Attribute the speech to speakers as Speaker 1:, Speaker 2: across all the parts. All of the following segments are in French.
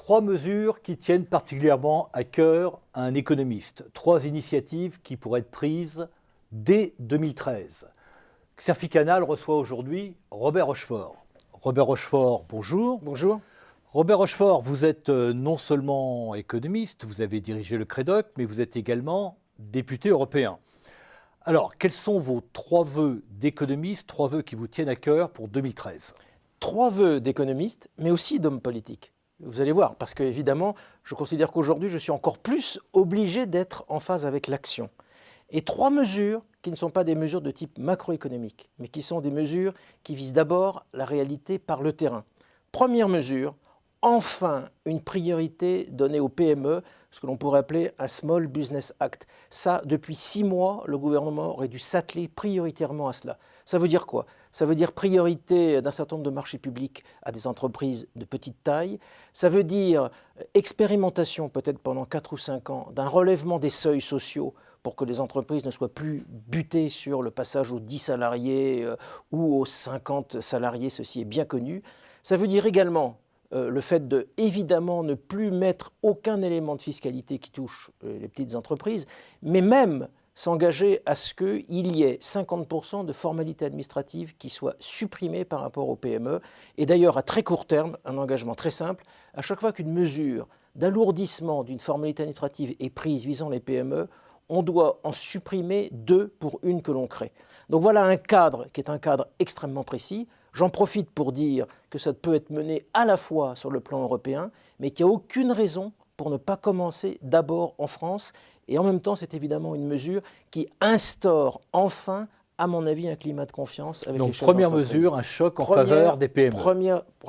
Speaker 1: Trois mesures qui tiennent particulièrement à cœur à un économiste. Trois initiatives qui pourraient être prises dès 2013. Xerfi Canal reçoit aujourd'hui Robert Rochefort. Robert Rochefort, bonjour.
Speaker 2: Bonjour.
Speaker 1: Robert Rochefort, vous êtes non seulement économiste, vous avez dirigé le Crédoc, mais vous êtes également député européen. Alors, quels sont vos trois vœux d'économiste, trois vœux qui vous tiennent à cœur pour 2013 ?
Speaker 2: Trois vœux d'économiste, mais aussi d'homme politique. Vous allez voir, parce qu'évidemment, je considère qu'aujourd'hui, je suis encore plus obligé d'être en phase avec l'action. Et trois mesures qui ne sont pas des mesures de type macroéconomique, mais qui sont des mesures qui visent d'abord la réalité par le terrain. Première mesure, enfin une priorité donnée aux PME, ce que l'on pourrait appeler un Small Business Act. Ça, depuis 6 mois, le gouvernement aurait dû s'atteler prioritairement à cela. Ça veut dire quoi ? Ça veut dire priorité d'un certain nombre de marchés publics à des entreprises de petite taille. Ça veut dire expérimentation, peut-être pendant 4 ou 5 ans, d'un relèvement des seuils sociaux pour que les entreprises ne soient plus butées sur le passage aux 10 salariés ou aux 50 salariés, ceci est bien connu. Ça veut dire également le fait de, évidemment, ne plus mettre aucun élément de fiscalité qui touche les petites entreprises, mais même s'engager à ce qu'il y ait 50% de formalités administratives qui soient supprimées par rapport aux PME. Et d'ailleurs, à très court terme, un engagement très simple, à chaque fois qu'une mesure d'alourdissement d'une formalité administrative est prise visant les PME, on doit en supprimer 2 pour une que l'on crée. Donc voilà un cadre qui est un cadre extrêmement précis. J'en profite pour dire que ça peut être mené à la fois sur le plan européen, mais qu'il n'y a aucune raison pour ne pas commencer d'abord en France. Et en même temps, c'est évidemment une mesure qui instaure enfin, à mon avis, un climat de confiance avec les chefs d'entreprise.
Speaker 1: Donc première mesure, un choc en faveur des PME.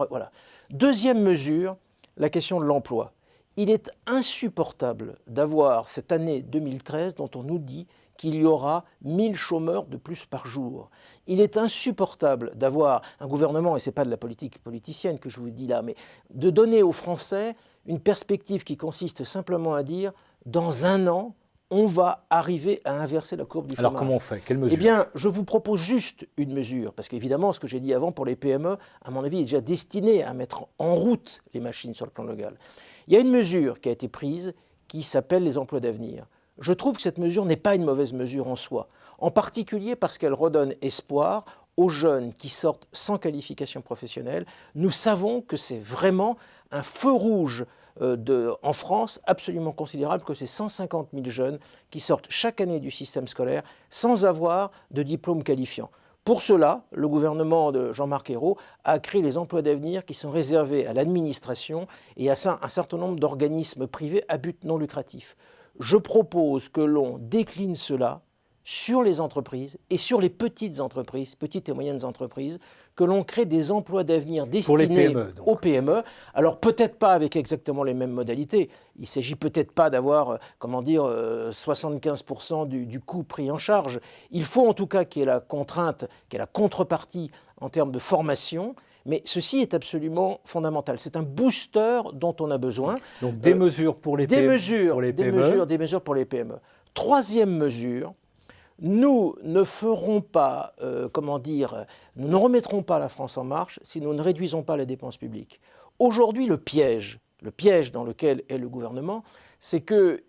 Speaker 2: Voilà. Deuxième mesure, la question de l'emploi. Il est insupportable d'avoir cette année 2013 dont on nous dit qu'il y aura 1000 chômeurs de plus par jour. Il est insupportable d'avoir un gouvernement, et ce n'est pas de la politique politicienne que je vous dis là, mais de donner aux Français une perspective qui consiste simplement à dire « dans un an, on va arriver à inverser la courbe du chômage ».
Speaker 1: Alors comment on fait ? Quelle mesure ?
Speaker 2: Eh bien, je vous propose juste une mesure, parce qu'évidemment, ce que j'ai dit avant pour les PME, à mon avis, est déjà destiné à mettre en route les machines sur le plan local. Il y a une mesure qui a été prise qui s'appelle les emplois d'avenir. Je trouve que cette mesure n'est pas une mauvaise mesure en soi, en particulier parce qu'elle redonne espoir aux jeunes qui sortent sans qualification professionnelle. Nous savons que c'est vraiment un feu rouge en France absolument considérable, que c'est 150 000 jeunes qui sortent chaque année du système scolaire sans avoir de diplôme qualifiant. Pour cela, le gouvernement de Jean-Marc Ayrault a créé les emplois d'avenir qui sont réservés à l'administration et à un certain nombre d'organismes privés à but non lucratif. Je propose que l'on décline cela sur les entreprises et sur les petites entreprises, petites et moyennes entreprises, que l'on crée des emplois d'avenir destinés aux PME. Alors peut-être pas avec exactement les mêmes modalités. Il ne s'agit peut-être pas d'avoir, 75% du coût pris en charge. Il faut en tout cas qu'il y ait la contrainte, qu'il y ait la contrepartie en termes de formation. Mais ceci est absolument fondamental. C'est un booster dont on a besoin.
Speaker 1: Donc des mesures pour les PME.
Speaker 2: Des mesures pour les PME. Troisième mesure, nous ne ferons pas, nous ne remettrons pas la France en marche si nous ne réduisons pas les dépenses publiques. Aujourd'hui, le piège dans lequel est le gouvernement, c'est que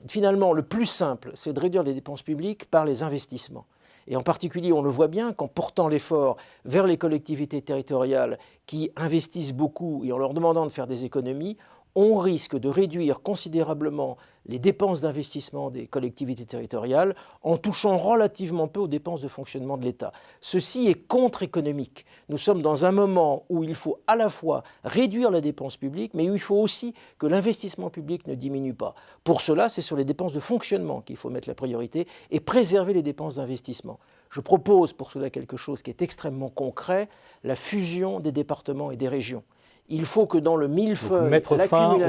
Speaker 2: finalement le plus simple, c'est de réduire les dépenses publiques par les investissements. Et en particulier, on le voit bien qu'en portant l'effort vers les collectivités territoriales qui investissent beaucoup et en leur demandant de faire des économies, on risque de réduire considérablement les dépenses d'investissement des collectivités territoriales en touchant relativement peu aux dépenses de fonctionnement de l'État. Ceci est contre-économique. Nous sommes dans un moment où il faut à la fois réduire la dépense publique, mais où il faut aussi que l'investissement public ne diminue pas. Pour cela, c'est sur les dépenses de fonctionnement qu'il faut mettre la priorité et préserver les dépenses d'investissement. Je propose pour cela quelque chose qui est extrêmement concret, la fusion des départements et des régions. Il faut que dans le millefeuille,
Speaker 1: mettre fin au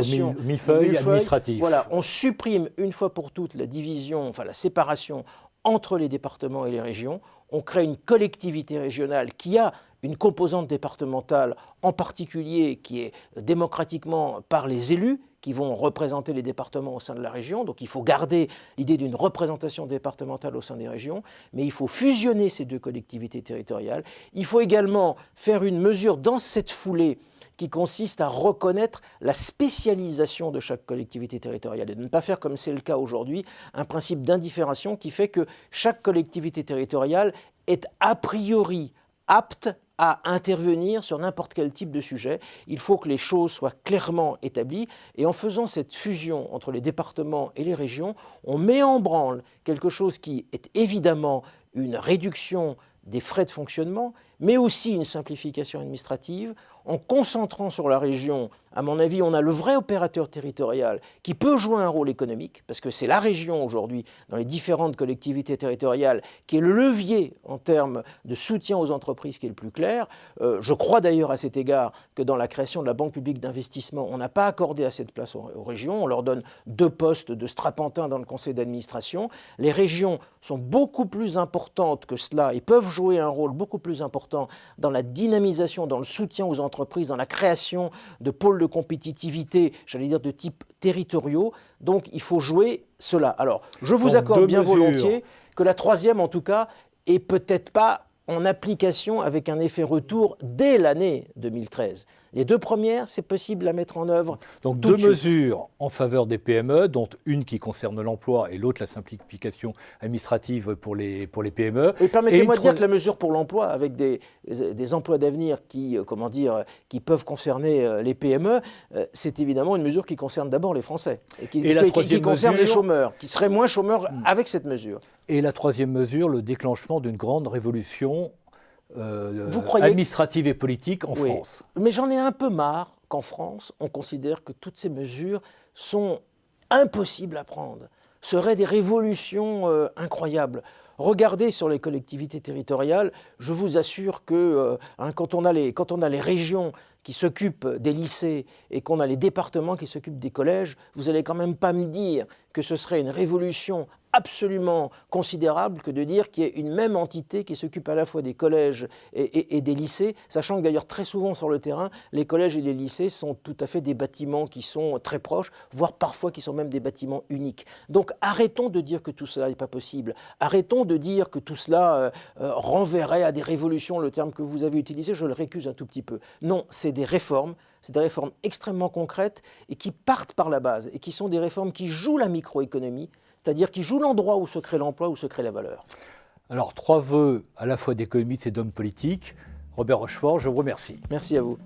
Speaker 1: millefeuille administratif.
Speaker 2: Voilà, on supprime une fois pour toutes la division, la séparation entre les départements et les régions. On crée une collectivité régionale qui a une composante départementale, en particulier qui est démocratiquement par les élus, qui vont représenter les départements au sein de la région. Donc il faut garder l'idée d'une représentation départementale au sein des régions, mais il faut fusionner ces deux collectivités territoriales. Il faut également faire une mesure dans cette foulée qui consiste à reconnaître la spécialisation de chaque collectivité territoriale et de ne pas faire, comme c'est le cas aujourd'hui, un principe d'indiffération qui fait que chaque collectivité territoriale est a priori apte à intervenir sur n'importe quel type de sujet. Il faut que les choses soient clairement établies et en faisant cette fusion entre les départements et les régions, on met en branle quelque chose qui est évidemment une réduction des frais de fonctionnement, mais aussi une simplification administrative. En concentrant sur la région, à mon avis, on a le vrai opérateur territorial qui peut jouer un rôle économique, parce que c'est la région aujourd'hui, dans les différentes collectivités territoriales, qui est le levier en termes de soutien aux entreprises qui est le plus clair. Je crois d'ailleurs à cet égard que dans la création de la Banque publique d'investissement, on n'a pas accordé assez de place aux régions. On leur donne 2 postes de strapontin dans le conseil d'administration. Les régions sont beaucoup plus importantes que cela et peuvent jouer un rôle beaucoup plus important dans la dynamisation, dans le soutien aux entreprises, dans la création de pôles de compétitivité, j'allais dire de type territoriaux. Donc il faut jouer cela. Alors, je vous accorde bien volontiers que la troisième, en tout cas, est peut-être pas en application avec un effet retour dès l'année 2013. Les 2 premières, c'est possible à mettre en œuvre.
Speaker 1: Donc 2 mesures en faveur des PME, dont une qui concerne l'emploi et l'autre la simplification administrative pour les PME.
Speaker 2: Et permettez-moi de dire que la mesure pour l'emploi, avec des emplois d'avenir qui peuvent concerner les PME, c'est évidemment une mesure qui concerne d'abord les Français et qui concerne les chômeurs, qui seraient moins chômeurs avec cette mesure.
Speaker 1: Et la troisième mesure, le déclenchement d'une grande révolution administrative et politique en France.
Speaker 2: Mais j'en ai un peu marre qu'en France, on considère que toutes ces mesures sont impossibles à prendre, seraient des révolutions incroyables. Regardez sur les collectivités territoriales, je vous assure que quand on a les régions qui s'occupent des lycées et qu'on a les départements qui s'occupent des collèges, vous n'allez quand même pas me dire que ce serait une révolution absolument considérable que de dire qu'il y ait une même entité qui s'occupe à la fois des collèges et des lycées, sachant que d'ailleurs très souvent sur le terrain, les collèges et les lycées sont tout à fait des bâtiments qui sont très proches, voire parfois qui sont même des bâtiments uniques. Donc arrêtons de dire que tout cela n'est pas possible, arrêtons de dire que tout cela renverrait à des révolutions, le terme que vous avez utilisé, je le récuse un tout petit peu. Non, c'est des réformes extrêmement concrètes et qui partent par la base et qui sont des réformes qui jouent la microéconomie, c'est-à-dire qui jouent l'endroit où se crée l'emploi, où se crée la valeur.
Speaker 1: Alors, 3 vœux à la fois d'économistes et d'hommes politiques. Robert Rochefort, je vous remercie.
Speaker 2: Merci à vous.